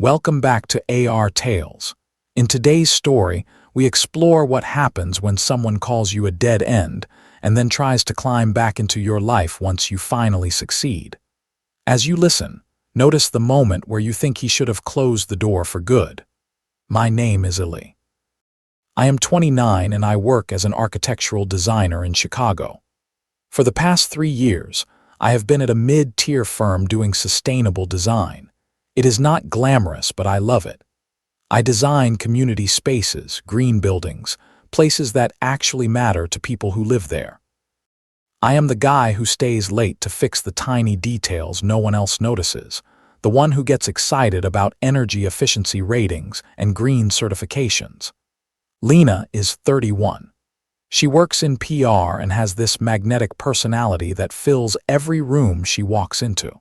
Welcome back to AR Tales. In today's story, we explore what happens when someone calls you a dead end and then tries to climb back into your life once you finally succeed. As you listen, notice the moment where you think he should have closed the door for good. My name is Illy. I am 29 and I work as an architectural designer in Chicago. For the past 3 years, I have been at a mid-tier firm doing sustainable design. It is not glamorous, but I love it. I design community spaces, green buildings, places that actually matter to people who live there. I am the guy who stays late to fix the tiny details no one else notices, the one who gets excited about energy efficiency ratings and green certifications. Lena is 31. She works in PR and has this magnetic personality that fills every room she walks into.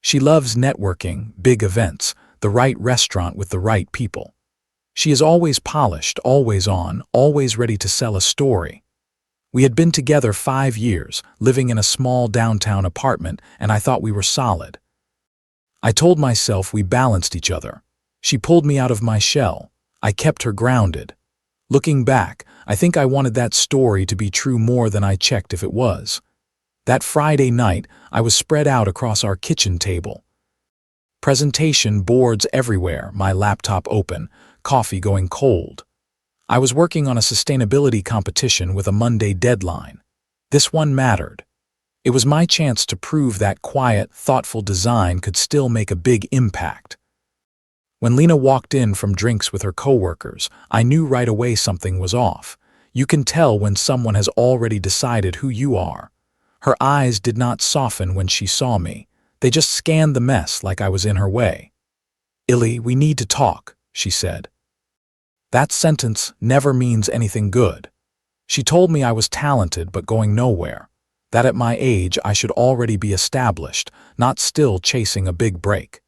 She loves networking, big events, the right restaurant with the right people. She is always polished, always on, always ready to sell a story. We had been together 5 years, living in a small downtown apartment, and I thought we were solid. I told myself we balanced each other. She pulled me out of my shell. I kept her grounded. Looking back, I think I wanted that story to be true more than I checked if it was. That Friday night, I was spread out across our kitchen table. Presentation boards everywhere, my laptop open, coffee going cold. I was working on a sustainability competition with a Monday deadline. This one mattered. It was my chance to prove that quiet, thoughtful design could still make a big impact. When Lena walked in from drinks with her coworkers, I knew right away something was off. You can tell when someone has already decided who you are. Her eyes did not soften when she saw me. They just scanned the mess like I was in her way. "Illy, we need to talk," she said. That sentence never means anything good. She told me I was talented but going nowhere, that at my age I should already be established, not still chasing a big break.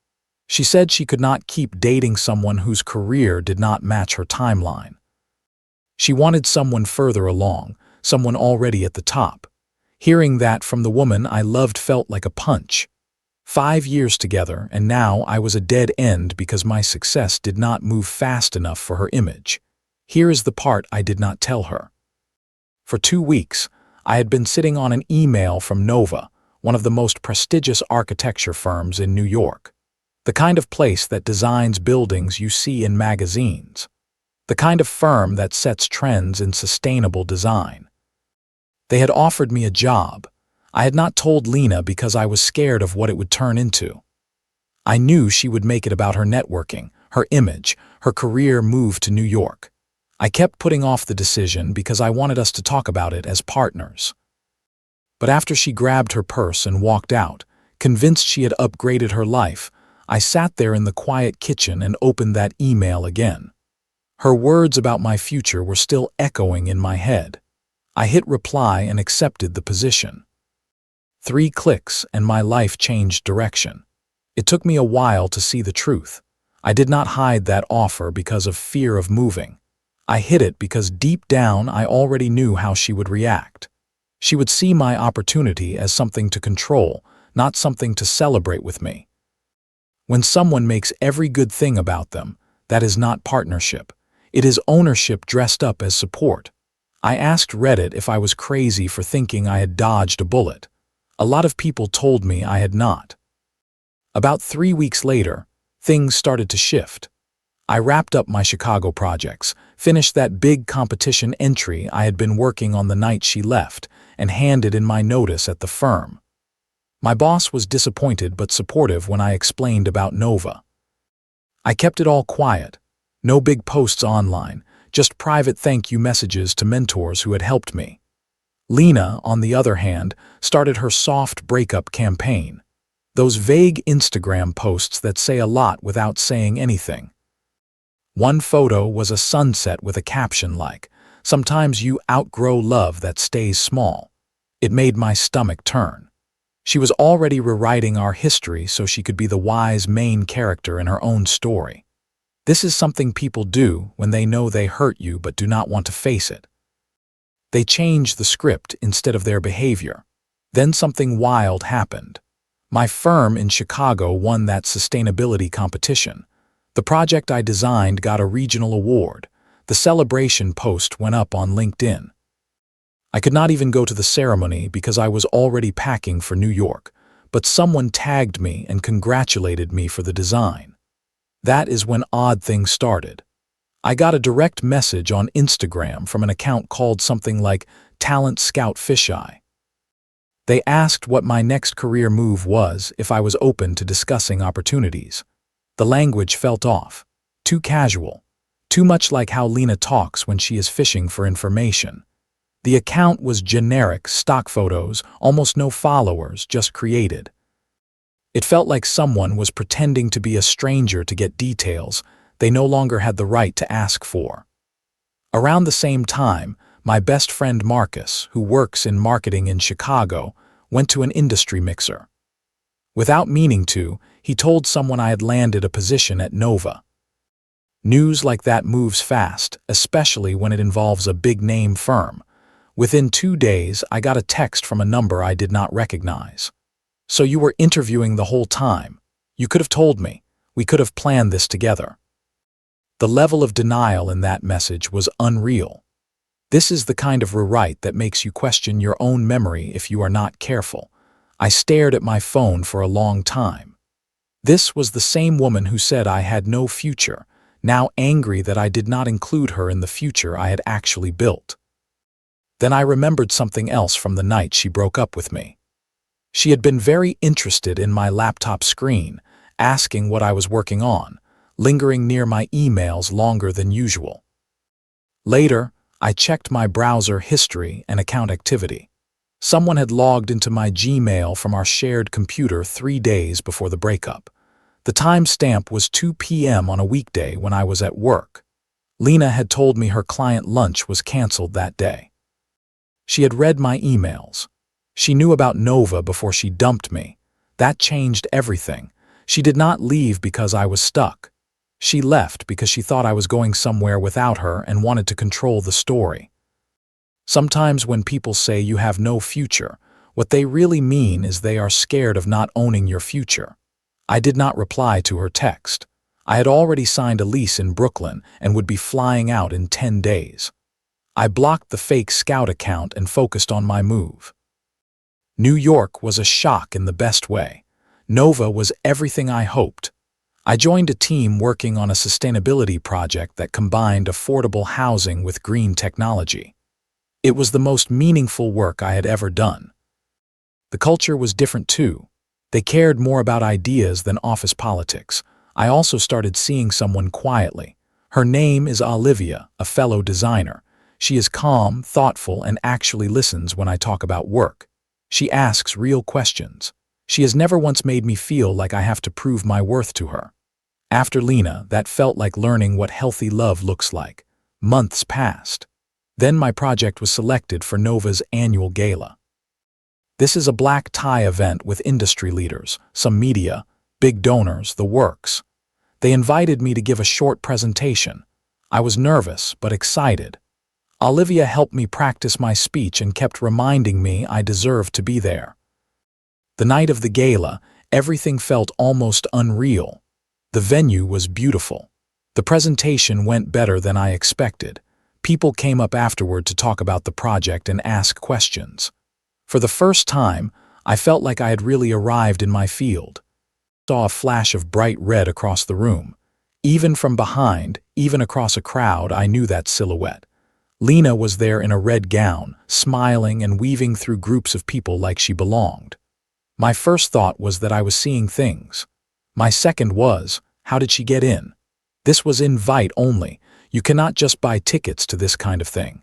She said she could not keep dating someone whose career did not match her timeline. She wanted someone further along, someone already at the top. Hearing that from the woman I loved felt like a punch. 5 years together, and now I was a dead end because my success did not move fast enough for her image. Here is the part I did not tell her. For 2 weeks, I had been sitting on an email from Nova, one of the most prestigious architecture firms in New York. The kind of place that designs buildings you see in magazines. The kind of firm that sets trends in sustainable design. They had offered me a job. I had not told Lena because I was scared of what it would turn into. I knew she would make it about her networking, her image, her career move to New York. I kept putting off the decision because I wanted us to talk about it as partners. But after she grabbed her purse and walked out, convinced she had upgraded her life, I sat there in the quiet kitchen and opened that email again. Her words about my future were still echoing in my head. I hit reply and accepted the position. 3 clicks and my life changed direction. It took me a while to see the truth. I did not hide that offer because of fear of moving. I hid it because deep down I already knew how she would react. She would see my opportunity as something to control, not something to celebrate with me. When someone makes every good thing about them, that is not partnership. It is ownership dressed up as support. I asked Reddit if I was crazy for thinking I had dodged a bullet. A lot of people told me I had not. About 3 weeks later, things started to shift. I wrapped up my Chicago projects, finished that big competition entry I had been working on the night she left, and handed in my notice at the firm. My boss was disappointed but supportive when I explained about Nova. I kept it all quiet. No big posts online, just private thank you messages to mentors who had helped me. Lena, on the other hand, started her soft breakup campaign. Those vague Instagram posts that say a lot without saying anything. One photo was a sunset with a caption like, "Sometimes you outgrow love that stays small." It made my stomach turn. She was already rewriting our history so she could be the wise main character in her own story. This is something people do when they know they hurt you but do not want to face it. They change the script instead of their behavior. Then something wild happened. My firm in Chicago won that sustainability competition. The project I designed got a regional award. The celebration post went up on LinkedIn. I could not even go to the ceremony because I was already packing for New York, but someone tagged me and congratulated me for the design. That is when odd things started. I got a direct message on Instagram from an account called something like Talent Scout Fisheye. They asked what my next career move was if I was open to discussing opportunities. The language felt off, too casual, too much like how Lena talks when she is fishing for information. The account was generic, stock photos, almost no followers, just created. It felt like someone was pretending to be a stranger to get details they no longer had the right to ask for. Around the same time, my best friend Marcus, who works in marketing in Chicago, went to an industry mixer. Without meaning to, he told someone I had landed a position at Nova. News like that moves fast, especially when it involves a big-name firm. Within 2 days, I got a text from a number I did not recognize. "So you were interviewing the whole time. You could have told me. We could have planned this together." The level of denial in that message was unreal. This is the kind of rewrite that makes you question your own memory if you are not careful. I stared at my phone for a long time. This was the same woman who said I had no future, now angry that I did not include her in the future I had actually built. Then I remembered something else from the night she broke up with me. She had been very interested in my laptop screen, asking what I was working on, lingering near my emails longer than usual. Later, I checked my browser history and account activity. Someone had logged into my Gmail from our shared computer 3 days before the breakup. The timestamp was 2 p.m. on a weekday when I was at work. Lena had told me her client lunch was canceled that day. She had read my emails. She knew about Nova before she dumped me. That changed everything. She did not leave because I was stuck. She left because she thought I was going somewhere without her and wanted to control the story. Sometimes when people say you have no future, what they really mean is they are scared of not owning your future. I did not reply to her text. I had already signed a lease in Brooklyn and would be flying out in 10 days. I blocked the fake Scout account and focused on my move. New York was a shock in the best way. Nova was everything I hoped. I joined a team working on a sustainability project that combined affordable housing with green technology. It was the most meaningful work I had ever done. The culture was different too. They cared more about ideas than office politics. I also started seeing someone quietly. Her name is Olivia, a fellow designer. She is calm, thoughtful, and actually listens when I talk about work. She asks real questions. She has never once made me feel like I have to prove my worth to her. After Lena, that felt like learning what healthy love looks like. Months passed. Then my project was selected for Nova's annual gala. This is a black tie event with industry leaders, some media, big donors, the works. They invited me to give a short presentation. I was nervous, but excited. Olivia helped me practice my speech and kept reminding me I deserved to be there. The night of the gala, everything felt almost unreal. The venue was beautiful. The presentation went better than I expected. People came up afterward to talk about the project and ask questions. For the first time, I felt like I had really arrived in my field. I saw a flash of bright red across the room. Even from behind, even across a crowd, I knew that silhouette. Lena was there in a red gown, smiling and weaving through groups of people like she belonged. My first thought was that I was seeing things. My second was, how did she get in? This was invite only. You cannot just buy tickets to this kind of thing.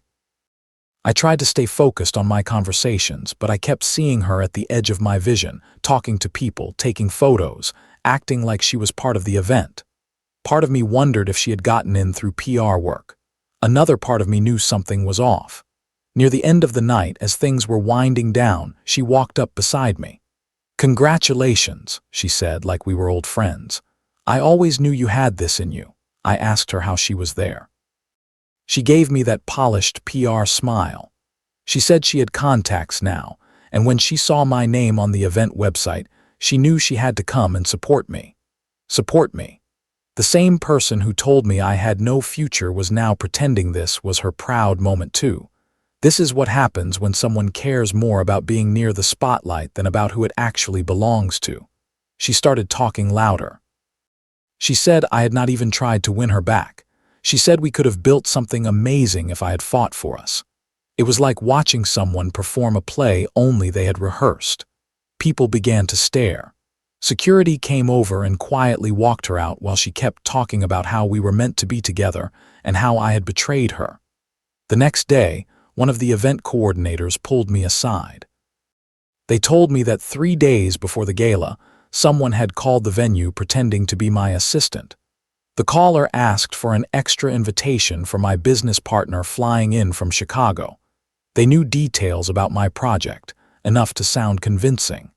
I tried to stay focused on my conversations, but I kept seeing her at the edge of my vision, talking to people, taking photos, acting like she was part of the event. Part of me wondered if she had gotten in through PR work. Another part of me knew something was off. Near the end of the night, as things were winding down, she walked up beside me. "Congratulations," she said, like we were old friends. "I always knew you had this in you." I asked her how she was there. She gave me that polished PR smile. She said she had contacts now, and when she saw my name on the event website, She knew she had to come and support me. Support me. The same person who told me I had no future was now pretending this was her proud moment too. This is what happens when someone cares more about being near the spotlight than about who it actually belongs to. She started talking louder. She said I had not even tried to win her back. She said we could have built something amazing if I had fought for us. It was like watching someone perform a play only they had rehearsed. People began to stare. Security came over and quietly walked her out while she kept talking about how we were meant to be together and how I had betrayed her. The next day, one of the event coordinators pulled me aside. They told me that 3 days before the gala, someone had called the venue pretending to be my assistant. The caller asked for an extra invitation for my business partner flying in from Chicago. They knew details about my project, enough to sound convincing.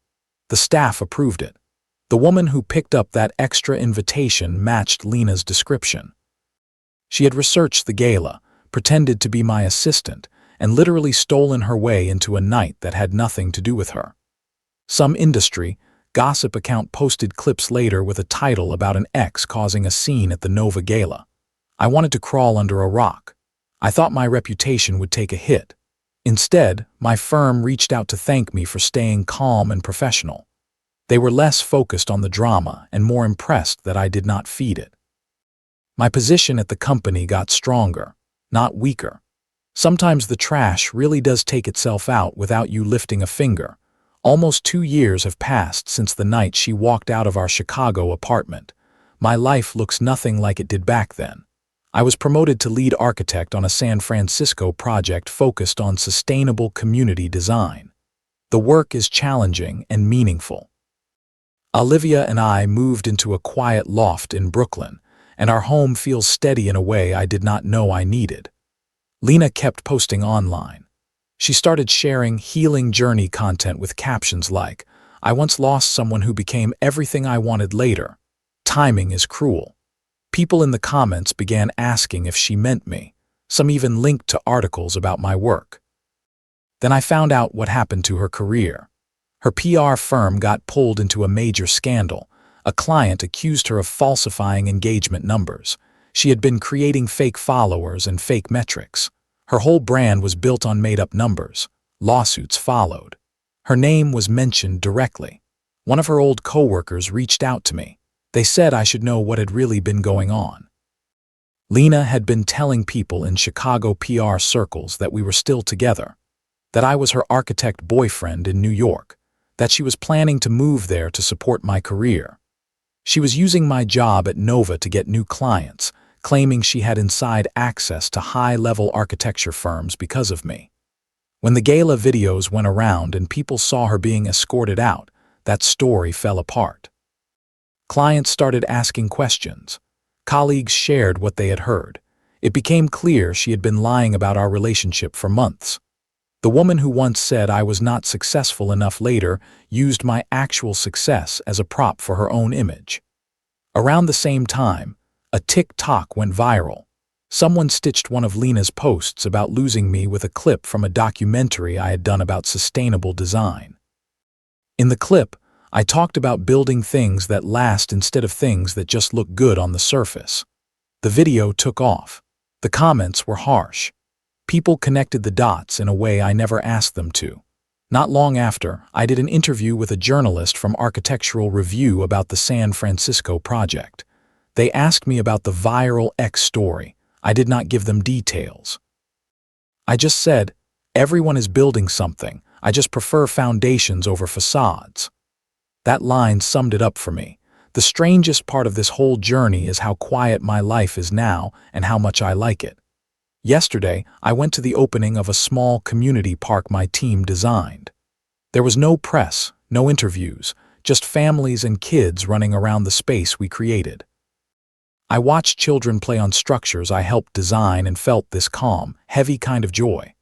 The staff approved it. The woman who picked up that extra invitation matched Lena's description. She had researched the gala, pretended to be my assistant, and literally stolen her way into a night that had nothing to do with her. Some industry gossip account posted clips later with a title about an ex causing a scene at the Nova Gala. I wanted to crawl under a rock. I thought my reputation would take a hit. Instead, my firm reached out to thank me for staying calm and professional. They were less focused on the drama and more impressed that I did not feed it. My position at the company got stronger, not weaker. Sometimes the trash really does take itself out without you lifting a finger. Almost 2 years have passed since the night she walked out of our Chicago apartment. My life looks nothing like it did back then. I was promoted to lead architect on a San Francisco project focused on sustainable community design. The work is challenging and meaningful. Olivia and I moved into a quiet loft in Brooklyn, and our home feels steady in a way I did not know I needed. Lena kept posting online. She started sharing healing journey content with captions like, "I once lost someone who became everything I wanted later. Timing is cruel." People in the comments began asking if she meant me. Some even linked to articles about my work. Then I found out what happened to her career. Her PR firm got pulled into a major scandal. A client accused her of falsifying engagement numbers. She had been creating fake followers and fake metrics. Her whole brand was built on made-up numbers. Lawsuits followed. Her name was mentioned directly. One of her old coworkers reached out to me. They said I should know what had really been going on. Lena had been telling people in Chicago PR circles that we were still together, that I was her architect boyfriend in New York, that she was planning to move there to support my career. She was using my job at Nova to get new clients, claiming she had inside access to high-level architecture firms because of me. When the gala videos went around and people saw her being escorted out, that story fell apart. Clients started asking questions. Colleagues shared what they had heard. It became clear she had been lying about our relationship for months. The woman who once said I was not successful enough later used my actual success as a prop for her own image. Around the same time, a TikTok went viral. Someone stitched one of Lena's posts about losing me with a clip from a documentary I had done about sustainable design. In the clip, I talked about building things that last instead of things that just look good on the surface. The video took off. The comments were harsh. People connected the dots in a way I never asked them to. Not long after, I did an interview with a journalist from Architectural Review about the San Francisco project. They asked me about the viral X story. I did not give them details. I just said, everyone is building something. I just prefer foundations over facades. That line summed it up for me. The strangest part of this whole journey is how quiet my life is now and how much I like it. Yesterday, I went to the opening of a small community park my team designed. There was no press, no interviews, just families and kids running around the space we created. I watched children play on structures I helped design and felt this calm, heavy kind of joy.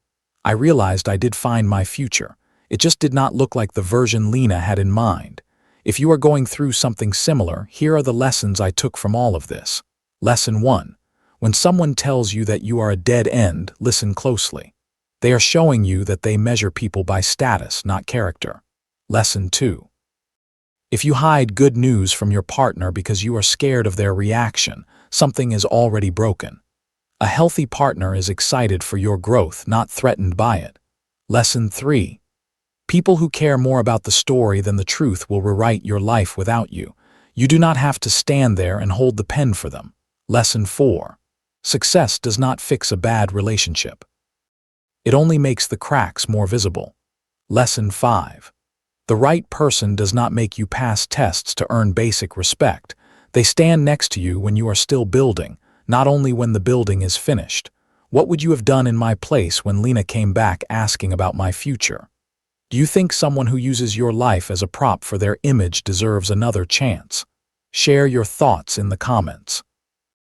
I realized I did find my future. It just did not look like the version Lena had in mind. If you are going through something similar, here are the lessons I took from all of this. Lesson 1. When someone tells you that you are a dead end, listen closely. They are showing you that they measure people by status, not character. Lesson 2. If you hide good news from your partner because you are scared of their reaction, something is already broken. A healthy partner is excited for your growth, not threatened by it. Lesson 3. People who care more about the story than the truth will rewrite your life without you. You do not have to stand there and hold the pen for them. Lesson 4. Success does not fix a bad relationship. It only makes the cracks more visible. Lesson 5. The right person does not make you pass tests to earn basic respect. They stand next to you when you are still building, not only when the building is finished. What would you have done in my place when Lena came back asking about my future? Do you think someone who uses your life as a prop for their image deserves another chance? Share your thoughts in the comments.